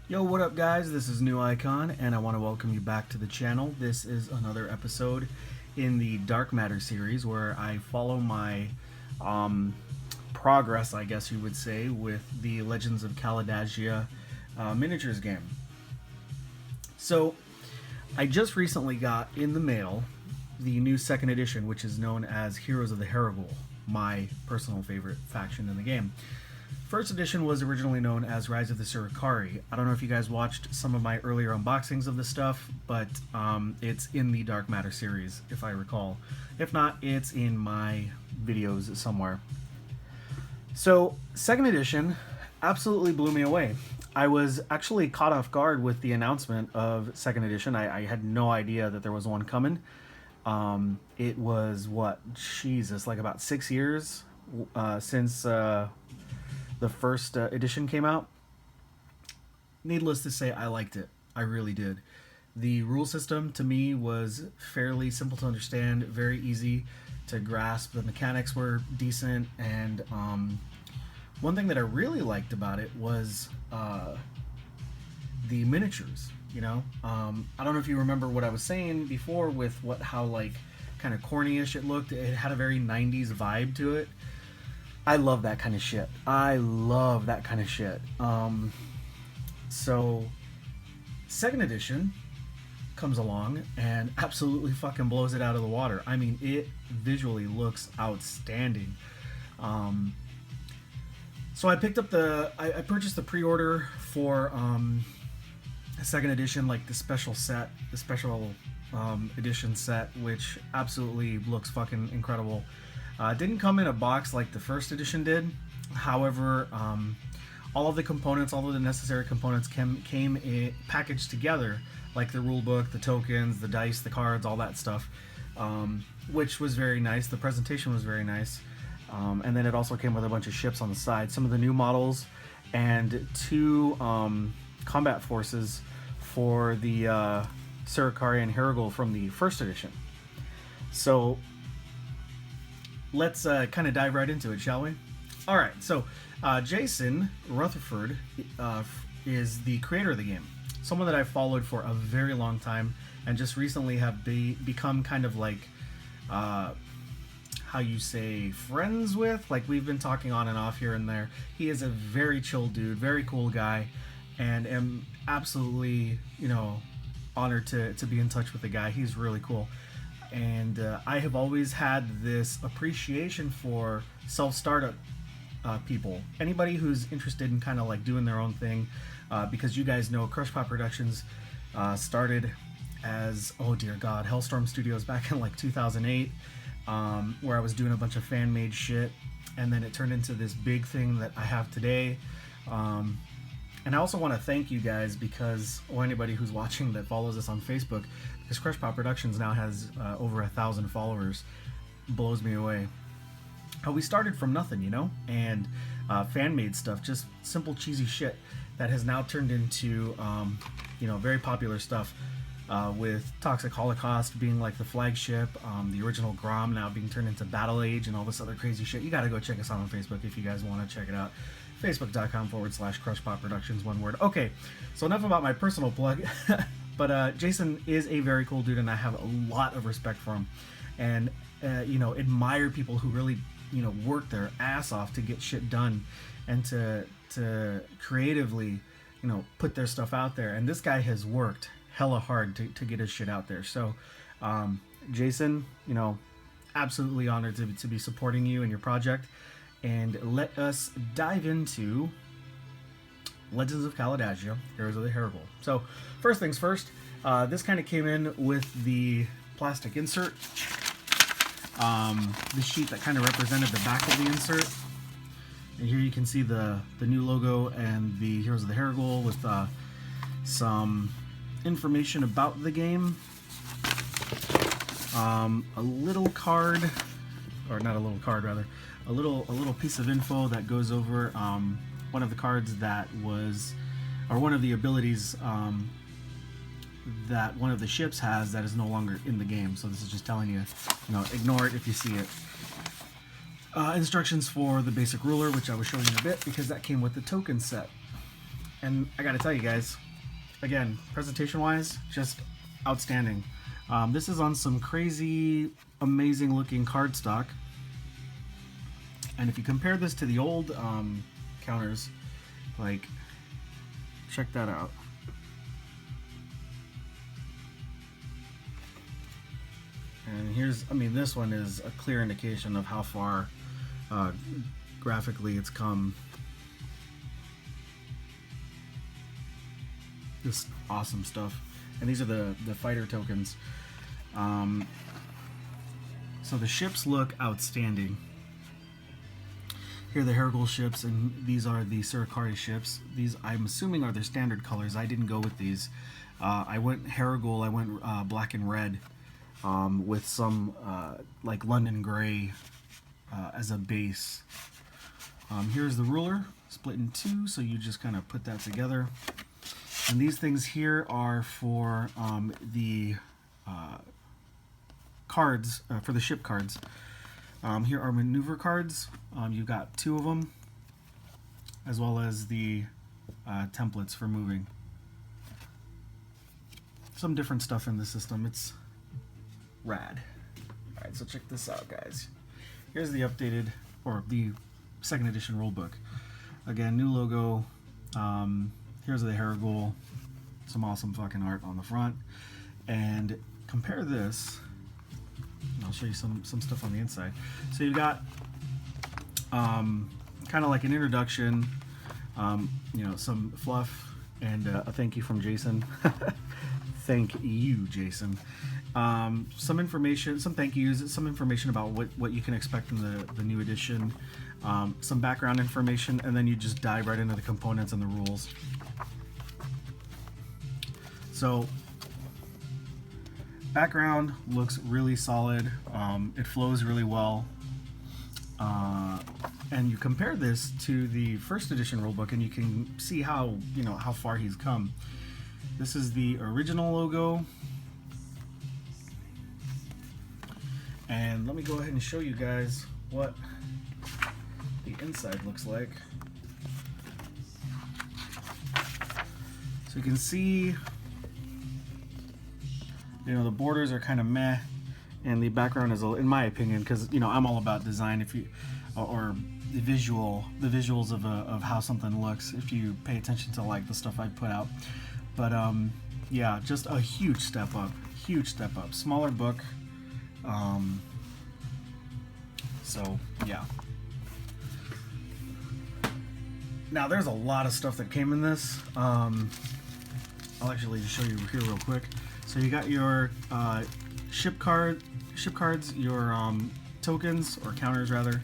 Yo, what up guys? This is neuicon and I want to welcome you back to the channel. This is another episode in the Dark Matter series where I follow my progress, I guess you would say, with the Legends of Kalidasia miniatures game. So, I just recently got in the mail the new second edition, which is known as Heroes of the Heragul, my personal favorite faction in the game. First edition was originally known as Rise of the Surikari. I don't know if you guys watched some of my earlier unboxings of this stuff, but it's in the Dark Matter series, if I recall. If not, it's in my videos somewhere. So, second edition absolutely blew me away. I was actually caught off guard with the announcement of second edition. I had no idea that there was one coming. It was, what, Jesus, like about 6 years since the first edition came out. Needless to say, I liked it. I really did. The rule system to me was fairly simple to understand, very easy to grasp. The mechanics were decent, and one thing that I really liked about it was the miniatures. You know, I don't know if you remember what I was saying before with how like kind of corny-ish it looked. It had a very 90s vibe to it. I love that kind of shit. So, second edition comes along and absolutely fucking blows it out of the water. I mean, it visually looks outstanding. So I picked up I purchased the pre-order for second edition, like the special set, the special edition set, which absolutely looks fucking incredible. It didn't come in a box like the first edition did. However, all of the components, all of the necessary components came packaged together, like the rule book, the tokens, the dice, the cards, all that stuff, which was very nice. The presentation was very nice. And then it also came with a bunch of ships on the side, some of the new models, and two combat forces for the Surikari and Heragul from the first edition. So let's kind of dive right into it, shall we? All right, so Jason Rutherford is the creator of the game, someone that I've followed for a very long time, and just recently have become kind of like, how you say, friends with. Like, we've been talking on and off here and there. He is a very chill dude, very cool guy, and am absolutely, honored to be in touch with the guy. He's really cool. And I have always had this appreciation for self-startup people. Anybody who's interested in kind of like doing their own thing, because you guys know Crushpot Productions started as, oh dear God, Hellstorm Studios back in like 2008, where I was doing a bunch of fan-made shit, and then it turned into this big thing that I have today. And I also want to thank you guys because, or anybody who's watching that follows us on Facebook, because Crushpot Productions now has over 1,000 followers. Blows me away. How we started from nothing, and fan-made stuff, just simple cheesy shit that has now turned into, very popular stuff. With Toxic Holocaust being like the flagship, the original Grom now being turned into Battle Age, and all this other crazy shit. You gotta go check us out on Facebook if you guys want to check it out. Facebook.com/Crushpot Productions, one word. Okay, so enough about my personal plug. But Jason is a very cool dude, and I have a lot of respect for him, and admire people who really work their ass off to get shit done, and to creatively put their stuff out there. And this guy has worked hella hard to get his shit out there. So Jason, absolutely honored to be supporting you and your project. And let us dive into Legends of Kalidasia, Heroes of the Heragul. So, first things first, this kind of came in with the plastic insert, the sheet that kind of represented the back of the insert. And here you can see the new logo and the Heroes of the Heragul with some information about the game. A little card, or not a little card, rather, a little piece of info that goes over one of the cards that was, or one of the abilities that one of the ships has that is no longer in the game. So this is just telling you, ignore it if you see it. Instructions for the basic ruler, which I will show you in a bit because that came with the token set. And I gotta tell you guys, again, presentation-wise, just outstanding. This is on some crazy, amazing-looking cardstock. And if you compare this to the old counters, like, check that out. And here's, I mean, this one is a clear indication of how far graphically it's come. Just awesome stuff. And these are the fighter tokens. So the ships look outstanding. Here are the Heragul ships, and these are the Heragul ships. These, I'm assuming, are their standard colors. I didn't go with these. I went Heragul, I went black and red with some like London gray as a base. Here's the ruler, split in two, so you just kind of put that together. And these things here are for the cards, for the ship cards. Here are maneuver cards. You've got 2 of them, as well as the templates for moving. Some different stuff in the system. It's rad. Alright, so check this out, guys. Here's the updated, or the 2nd edition rulebook. Again, new logo. Here's the Heragul. Some awesome fucking art on the front. And compare this. I'll show you some stuff on the inside. So you've got kind of like an introduction, you know, some fluff, and a thank you from Jason. Thank you, Jason. Some information, some thank yous, some information about what you can expect in the new edition, some background information, and then you just dive right into the components and the rules. So background looks really solid. It flows really well. And you compare this to the 1st edition rulebook, and you can see how, you know, how far he's come. This is the original logo. And let me go ahead and show you guys what the inside looks like. So you can see, you know, the borders are kind of meh, and the background is, in my opinion, because, you know, I'm all about design, if you, or the visuals of how something looks, if you pay attention to like the stuff I put out. But yeah, just a huge step up, smaller book. So yeah. Now there's a lot of stuff that came in this. I'll actually just show you here real quick. So you got your ship cards, your tokens, or counters rather,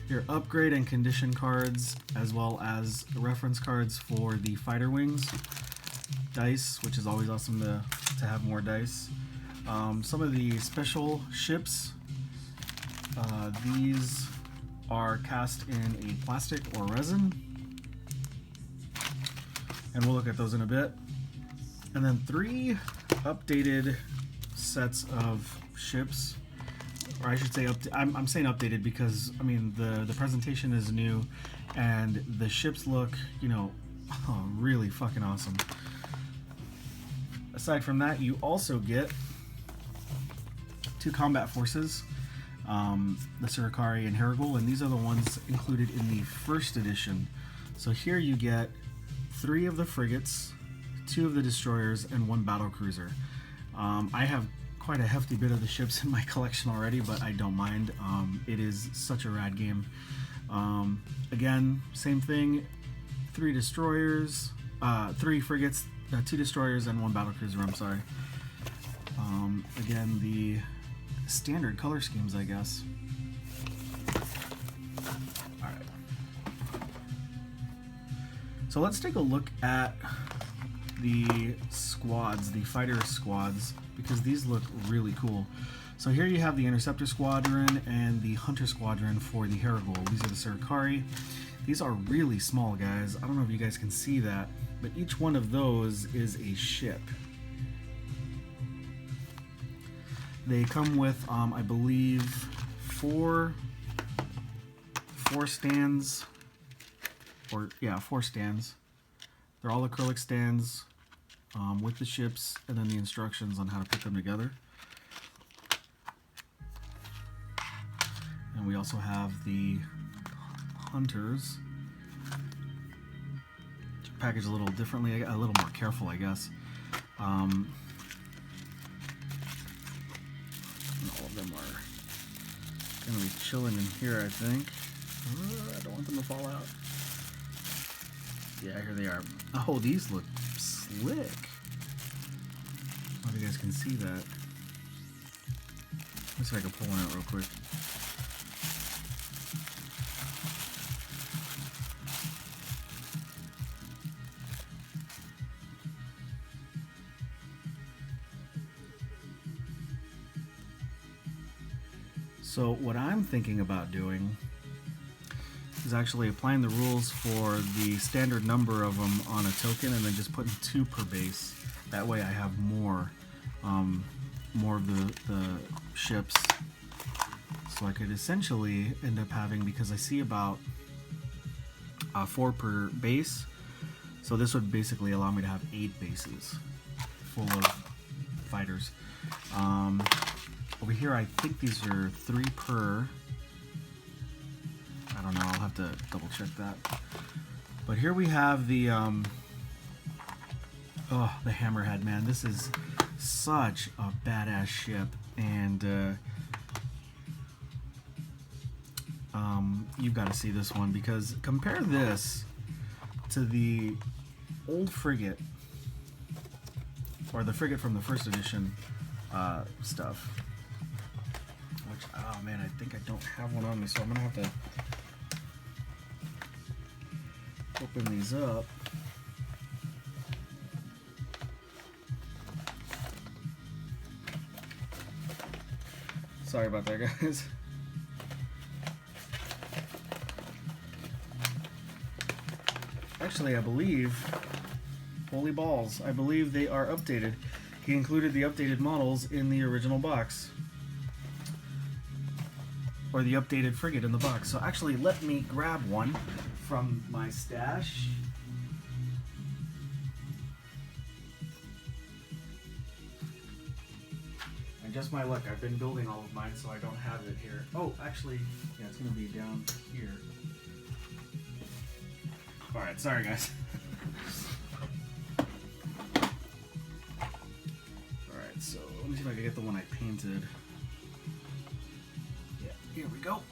your upgrade and condition cards, as well as reference cards for the fighter wings, dice, which is always awesome to have more dice. Some of the special ships, these are cast in a plastic or resin, and we'll look at those in a bit. And then 3 updated sets of ships, or I should say, I'm saying updated because, I mean, the presentation is new, and the ships look, you know, really fucking awesome. Aside from that, you also get 2 combat forces, the Heragul and Heragul, and these are the ones included in the 1st edition. So here you get 3 of the frigates, 2 of the destroyers, and 1 battle cruiser. I have quite a hefty bit of the ships in my collection already, but I don't mind. It is such a rad game. Again, same thing, 3 destroyers, 3 frigates, 2 destroyers, and 1 battle cruiser, I'm sorry. Again, the standard color schemes, I guess. Alright. So let's take a look at the squads, the fighter squads, because these look really cool. So here you have the Interceptor Squadron and the Hunter Squadron for the Heragul. These are the Heragul. These are really small, guys. I don't know if you guys can see that, but each one of those is a ship. They come with, I believe, four stands or yeah, 4 stands. They're all acrylic stands with the ships and then the instructions on how to put them together. And we also have the hunters, packaged a little differently, a little more careful, I guess. And all of them are going to be chilling in here, I think. I don't want them to fall out. Yeah, here they are. Oh, these look slick. I don't know if you guys can see that. Let's see if I can pull one out real quick. So what I'm thinking about doing is actually applying the rules for the standard number of them on a token and then just putting 2 per base. That way I have more of the ships. So I could essentially end up having, because I see about 4 per base, so this would basically allow me to have 8 bases full of fighters. Over here, I think these are 3 per. I don't know. I'll have to double check that. But here we have the the Hammerhead, man. This is such a badass ship, and you've got to see this one, because compare this to the old frigate, or the frigate from the first edition stuff. Which, oh man, I think I don't have one on me, so I'm gonna have to open these up. Sorry about that, guys. Actually, I believe, holy balls, I believe they are updated. He included the updated models in the original box. Or the updated frigate in the box. So actually, let me grab one from my stash. And just my luck, I've been building all of mine, so I don't have it here. Oh, actually, yeah, it's going to be down here. Alright, sorry guys. Alright, so let me see if I can get the one I painted. Here we go.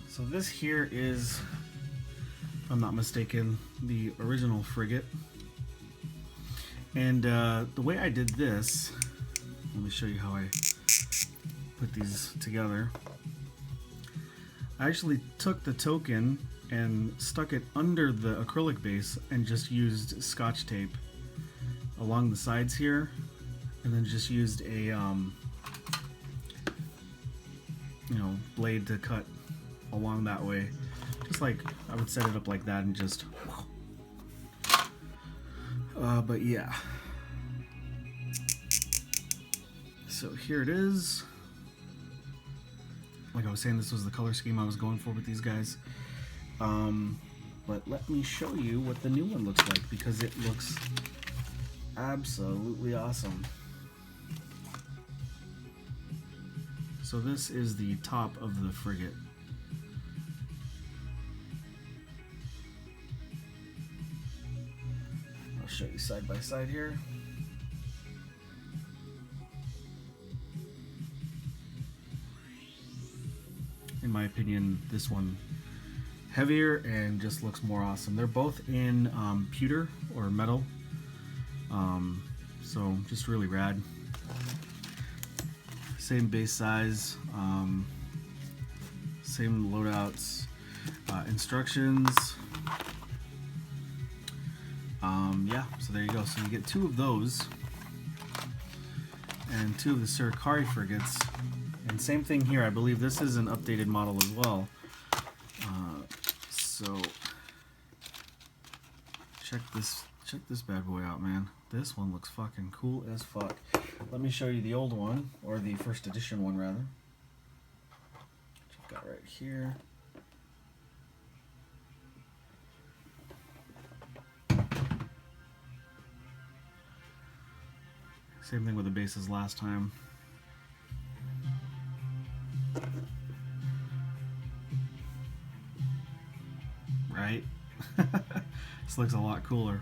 So this here is, if I'm not mistaken, the original frigate. And the way I did this, let me show you how I put these together. I actually took the token and stuck it under the acrylic base and just used Scotch tape along the sides here, and then just used a blade to cut along that way, just like I would set it up like that and just but yeah, so here it is. Like I was saying, this was the color scheme I was going for with these guys, but let me show you what the new one looks like, because it looks absolutely awesome. So this is the top of the frigate. I'll show you side by side here. In my opinion, this one heavier and just looks more awesome. They're both in pewter or metal, so just really rad. Same base size, same loadouts, instructions. Yeah, so there you go. So you get 2 of those and 2 of the Heragul frigates. And same thing here. I believe this is an updated model as well. So check this bad boy out, man. This one looks fucking cool as fuck. Let me show you the old one, or the first edition one rather, which I've got right here. Same thing with the bases last time. Right? This looks a lot cooler.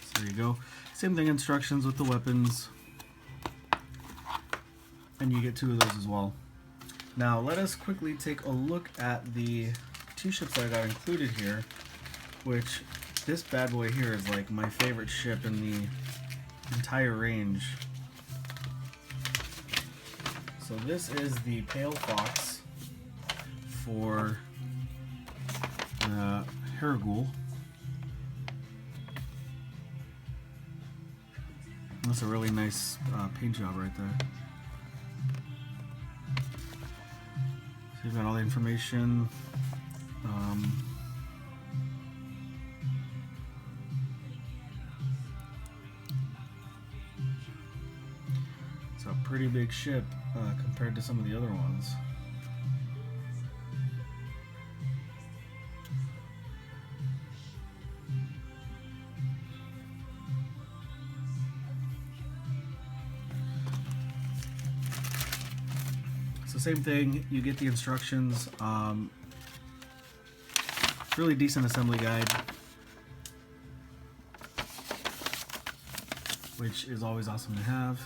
So there you go. Same thing, instructions with the weapons. And you get 2 of those as well. Now let us quickly take a look at the 2 ships that I got included here, which this bad boy here is like my favorite ship in the entire range. So this is the Pale Fox for the Heragul. That's a really nice paint job right there. So you've got all the information. It's a pretty big ship compared to some of the other ones. So same thing, you get the instructions, really decent assembly guide, which is always awesome to have,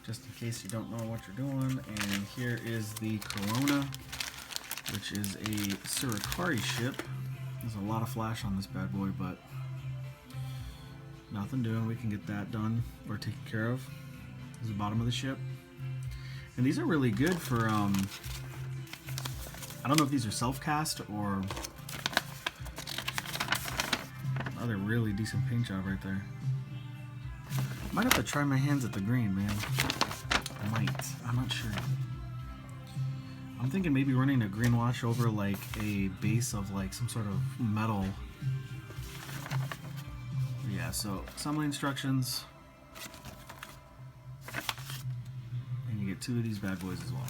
just in case you don't know what you're doing. And here is the Corona, which is a Surikari ship. There's a lot of flash on this bad boy, but nothing doing. We can get that done or taken care of. This is the bottom of the ship. And these are really good for, I don't know if these are self-cast or... Oh, they're really decent paint job right there. Might have to try my hands at the green, man. I might. I'm not sure. I'm thinking maybe running a green wash over like a base of like some sort of metal. Yeah, so assembly instructions. And you get 2 of these bad boys as well.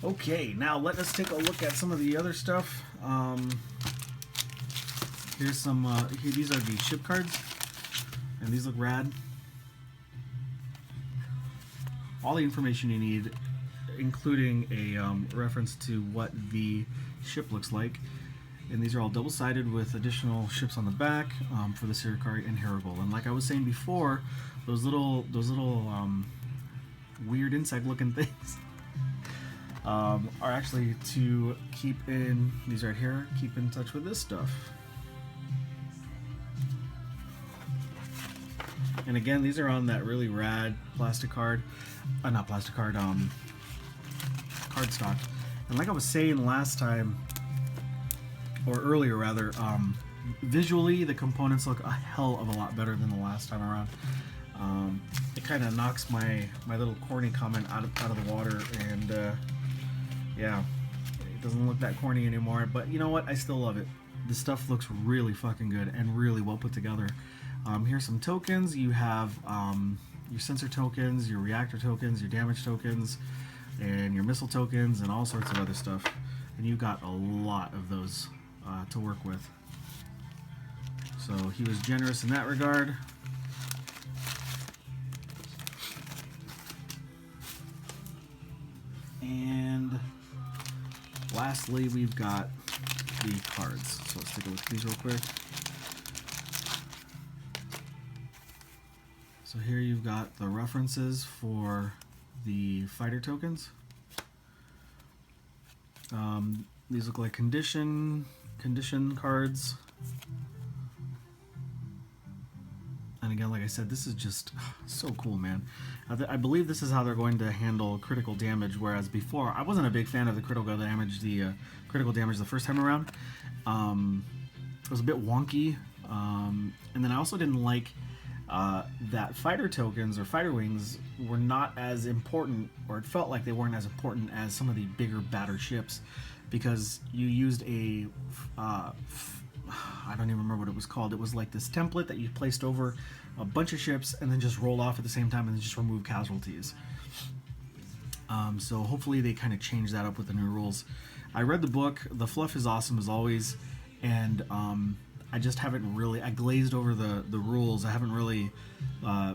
Okay, now let us take a look at some of the other stuff. Here's some, these are the ship cards, and these look rad. All the information you need, including a reference to what the ship looks like. And these are all double-sided with additional ships on the back for the Surikari and Heragul. And like I was saying before, those little weird insect-looking things are actually to keep in, these right here, keep in touch with this stuff. And again, these are on that really rad plastic card, not plastic card, cardstock. And like I was saying last time, or earlier rather, visually the components look a hell of a lot better than the last time around. It kind of knocks my little corny comment out of the water, and yeah, it doesn't look that corny anymore. But you know what? I still love it. This stuff looks really fucking good and really well put together. Here's some tokens. You have your sensor tokens, your reactor tokens, your damage tokens, and your missile tokens, and all sorts of other stuff. And you've got a lot of those to work with. So he was generous in that regard. And lastly, we've got the cards. So let's take a look at these real quick. So here you've got the references for the fighter tokens. These look like condition cards. And again, like I said, this is just so cool, man. I believe this is how they're going to handle critical damage, whereas before, I wasn't a big fan of the critical damage the first time around. It was a bit wonky. And then I also didn't like that fighter tokens or fighter wings were not as important, or it felt like they weren't as important as some of the bigger, badder ships, because you used a I don't even remember what it was called. It was like this template that you placed over a bunch of ships and then just rolled off at the same time and then just remove casualties. So hopefully they kind of change that up with the new rules. I read the book. The fluff is awesome as always, and I just haven't really. I glazed over the rules. I haven't really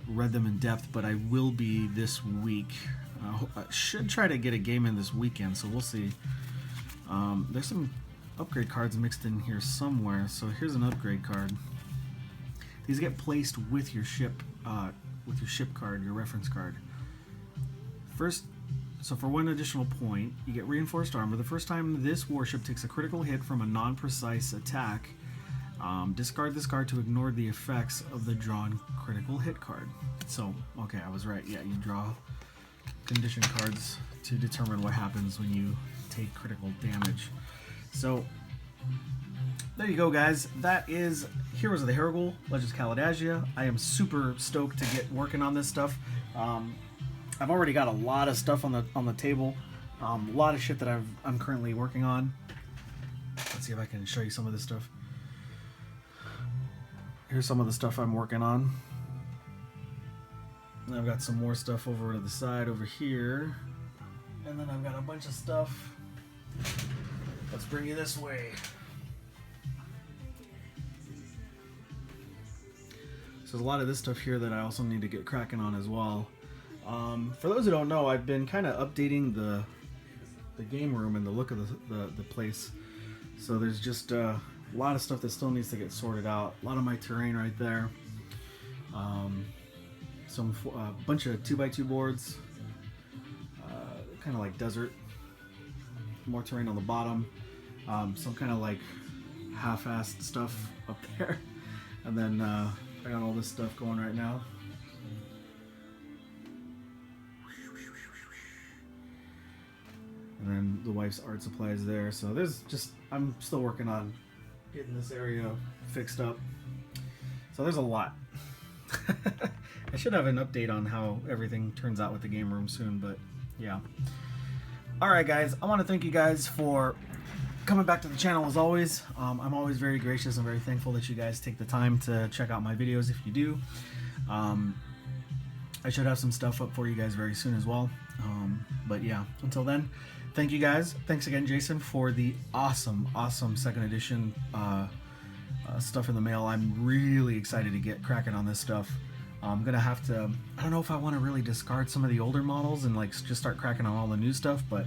read them in depth, but I will be this week. I should try to get a game in this weekend, so we'll see. There's some upgrade cards mixed in here somewhere. So here's an upgrade card. These get placed with your ship card, your reference card. First, so for 1 additional point, you get reinforced armor. The first time this warship takes a critical hit from a non-precise attack, discard this card to ignore the effects of the drawn critical hit card. So, okay, I was right. Yeah, you draw condition cards to determine what happens when you take critical damage. So, there you go, guys. That is Heroes of the Heragul, Legends of Kalidasia. I am super stoked to get working on this stuff. I've already got a lot of stuff on the table, a lot of shit that I'm currently working on. Let's see if I can show you some of this stuff. Here's some of the stuff I'm working on. And I've got some more stuff over to the side over here, and then I've got a bunch of stuff. Let's bring you this way. So there's a lot of this stuff here that I also need to get cracking on as well. For those who don't know, I've been kind of updating the game room and the look of the place. So there's just a lot of stuff that still needs to get sorted out. A lot of my terrain right there. Some bunch of 2x2 boards, kind of like desert. More terrain on the bottom. Some kind of like half-assed stuff up there, and then I got all this stuff going right now. And then the wife's art supplies there. So there's just, I'm still working on getting this area fixed up. So there's a lot. I should have an update on how everything turns out with the game room soon, but yeah. Alright guys, I want to thank you guys for coming back to the channel as always. I'm always very gracious and very thankful that you guys take the time to check out my videos if you do. I should have some stuff up for you guys very soon as well. But yeah, until then, thank you guys. Thanks again, Jason, for the awesome 2nd edition stuff in the mail. I'm really excited to get cracking on this stuff. I'm gonna have to, I don't know if I want to really discard some of the older models and like just start cracking on all the new stuff, but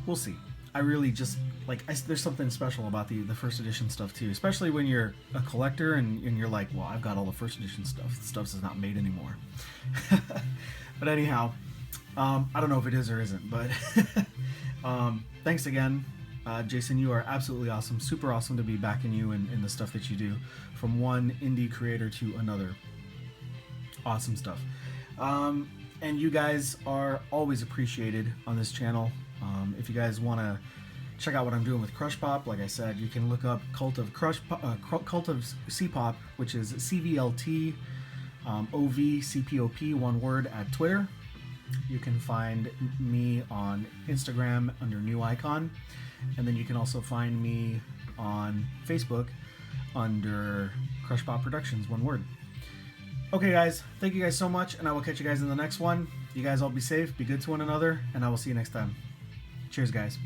we'll see. I really just, like, there's something special about the 1st edition stuff too, especially when you're a collector and you're like, well, I've got all the 1st edition stuff. The stuff's not made anymore. But anyhow, I don't know if it is or isn't, but thanks again. Jason, you are absolutely awesome. Super awesome to be backing you in the stuff that you do, from one indie creator to another. Awesome stuff. And you guys are always appreciated on this channel. If you guys want to check out what I'm doing with Crush Pop, like I said, you can look up Cult of C-Pop, which is CVLT OVCPOP, one word, at Twitter. You can find me on Instagram under neuicon, and then you can also find me on Facebook under Crush Pop Productions, one word. Okay guys, thank you guys so much, and I will catch you guys in the next one. You guys all be safe, be good to one another, and I will see you next time. Cheers guys.